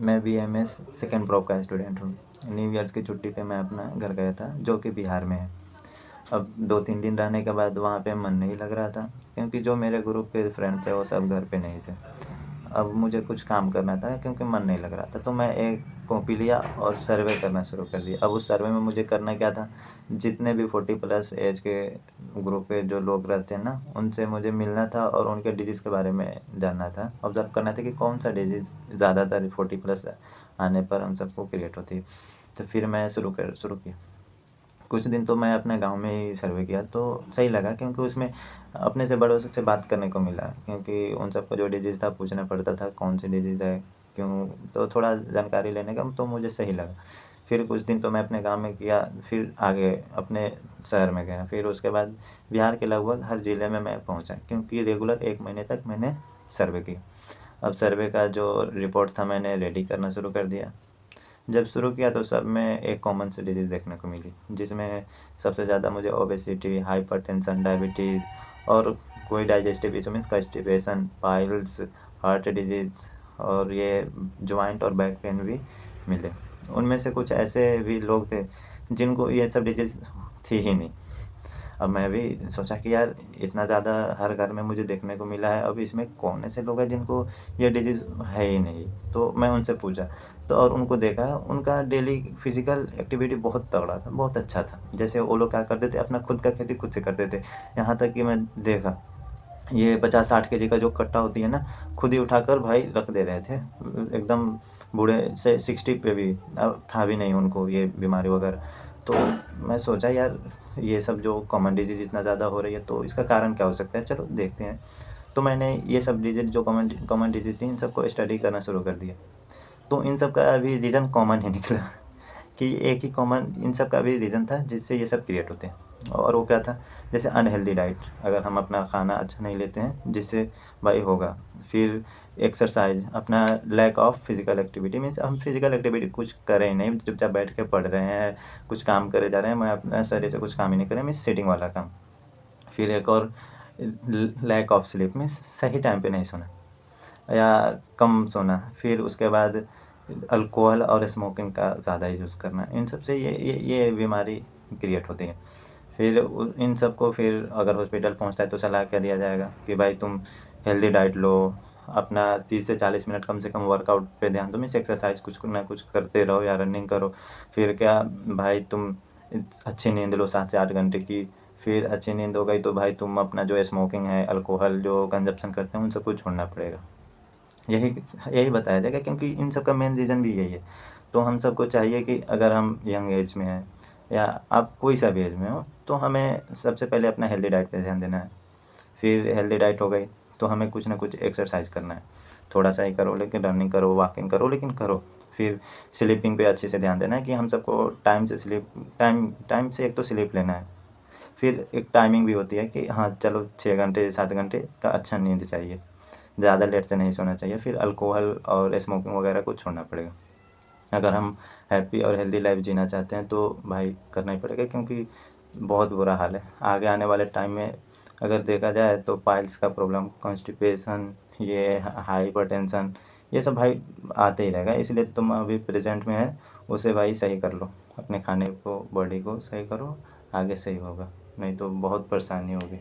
मैं BMS second prop का student हूँ। न्यू ईयर्स की छुट्टी पे मैं अपना घर गया था, जो कि बिहार में है। अब 2-3 दिन रहने के बाद वहाँ पे मन नहीं लग रहा था, क्योंकि जो मेरे ग्रुप के फ्रेंड्स थे वो सब घर पे नहीं थे। अब मुझे कुछ काम करना था क्योंकि मन नहीं लग रहा था, तो मैं एक कॉपी लिया और सर्वे करना शुरू कर दिया। अब उस सर्वे में मुझे करना क्या था, जितने भी 40+ एज के ग्रुप के जो लोग रहते हैं ना, उनसे मुझे मिलना था और उनके डिजीज़ के बारे में जानना था। ऑब्ज़र्व करना था कि कौन सा डिजीज़ ज़्यादातर 40+ आने पर उन सबको क्रिएट होती है। तो फिर मैं शुरू किया। कुछ दिन तो मैं अपने गाँव में ही सर्वे किया, तो सही लगा, क्योंकि उसमें अपने से बड़ों से बात करने को मिला, क्योंकि उन सबको जो डिजीज़ था पूछना पड़ता था, कौन सी डिजीज़ है, क्यों, तो थोड़ा जानकारी लेने का तो मुझे सही लगा। फिर कुछ दिन तो मैं अपने गाँव में किया, फिर आगे अपने शहर में गया, फिर उसके बाद बिहार के लगभग हर ज़िले में मैं पहुँचा, क्योंकि रेगुलर 1 महीने तक मैंने सर्वे किया। अब सर्वे का जो रिपोर्ट था मैंने रेडी करना शुरू कर दिया। जब शुरू किया तो सब में एक कॉमन सी डिजीज़ देखने को मिली, जिसमें सबसे ज़्यादा मुझे ओबेसिटी, हाइपरटेंशन, डायबिटीज़ और कोई digestive issue means constipation, piles, heart disease और ये जॉइंट और बैक पेन भी मिले। उनमें से कुछ ऐसे भी लोग थे जिनको ये सब डिजीज़ थी ही नहीं। अब मैं भी सोचा कि यार इतना ज़्यादा हर घर में मुझे देखने को मिला है, अब इसमें कौन ऐसे लोग हैं जिनको ये डिजीज़ है ही नहीं। तो मैं उनसे पूछा, तो और उनको देखा, उनका डेली फिज़िकल एक्टिविटी बहुत तगड़ा था, बहुत अच्छा था। जैसे वो लोग क्या करते थे, अपना खुद का खेती खुद से करते थे। यहाँ तक कि मैं देखा, ये 50-60 केजी का जो कट्टा होती है ना, खुद ही उठाकर भाई रख दे रहे थे। एकदम बूढ़े से 60 पे भी अब था भी नहीं उनको ये बीमारी वगैरह। तो मैं सोचा यार ये सब जो कॉमन डिजीज़ इतना ज़्यादा हो रही है, तो इसका कारण क्या हो सकता है? चलो देखते हैं। तो मैंने ये सब डिजीज़ जो कॉमन कॉमन डिजीज़ थी, इन सबको स्टडी करना शुरू कर दिया। तो इन सब का अभी रीज़न कॉमन ही निकला कि एक ही कॉमन इन सब का भी रीज़न था जिससे ये सब क्रिएट होते हैं, और वो क्या था, जैसे अनहेल्दी डाइट। अगर हम अपना खाना अच्छा नहीं लेते हैं, जिससे भाई होगा। फिर एक्सरसाइज, अपना lack of physical activity means हम फिजिकल एक्टिविटी कुछ करें ही नहीं, चुपचाप बैठ के पढ़ रहे हैं, कुछ काम करे जा रहे हैं, मैं अपना शरीर से कुछ काम ही नहीं कर रहे, मीन्स सिटिंग वाला काम। फिर एक और लैक ऑफ स्लीप मीन्स सही टाइम पे नहीं सोना या कम सोना। फिर उसके बाद अल्कोहल और स्मोकिंग का ज़्यादा यूज़ करना, इन सब से ये बीमारी क्रिएट होती है। फिर इन सब को फिर अगर हॉस्पिटल पहुंचता है तो सलाह क्या दिया जाएगा कि भाई तुम हेल्दी डाइट लो, अपना 30 से 40 मिनट कम से कम वर्कआउट पे ध्यान दो, मीन्स एक्सरसाइज कुछ ना कुछ करते रहो या रनिंग करो। फिर क्या भाई तुम अच्छी नींद लो 7 से 8 घंटे की। फिर अच्छी नींद हो गई तो भाई तुम अपना जो स्मोकिंग है, अल्कोहल जो कंजप्शन करते हैं, उन सबको छोड़ना पड़ेगा। यही यही बताया जाएगा, क्योंकि इन सब का मेन रीज़न भी यही है। तो हम सबको चाहिए कि अगर हम यंग एज में हैं या आप कोई सा भी एज में हो, तो हमें सबसे पहले अपना हेल्दी डाइट पे ध्यान देना है। फिर हेल्दी डाइट हो गई तो हमें कुछ ना कुछ एक्सरसाइज करना है। थोड़ा सा ही करो, लेकिन रनिंग करो, वॉकिंग करो, लेकिन करो। फिर स्लीपिंग पे अच्छे से ध्यान देना है कि हम सबको टाइम टाइम से एक तो स्लीप लेना है। फिर एक टाइमिंग भी होती है कि हाँ चलो 6 घंटे 7 घंटे का अच्छा नींद चाहिए, ज़्यादा लेट से नहीं सोना चाहिए। फिर अल्कोहल और स्मोकिंग वगैरह को छोड़ना पड़ेगा। अगर हम हैप्पी और हेल्दी लाइफ जीना चाहते हैं तो भाई करना ही पड़ेगा, क्योंकि बहुत बुरा हाल है आगे आने वाले टाइम में। अगर देखा जाए तो पाइल्स का प्रॉब्लम, कॉन्स्टिपेशन, ये हाइपरटेंशन, ये सब भाई आते ही रहेगा। इसलिए तुम अभी प्रेजेंट में है उसे भाई सही कर लो, अपने खाने को, बॉडी को सही करो, आगे सही होगा, नहीं तो बहुत परेशानी होगी।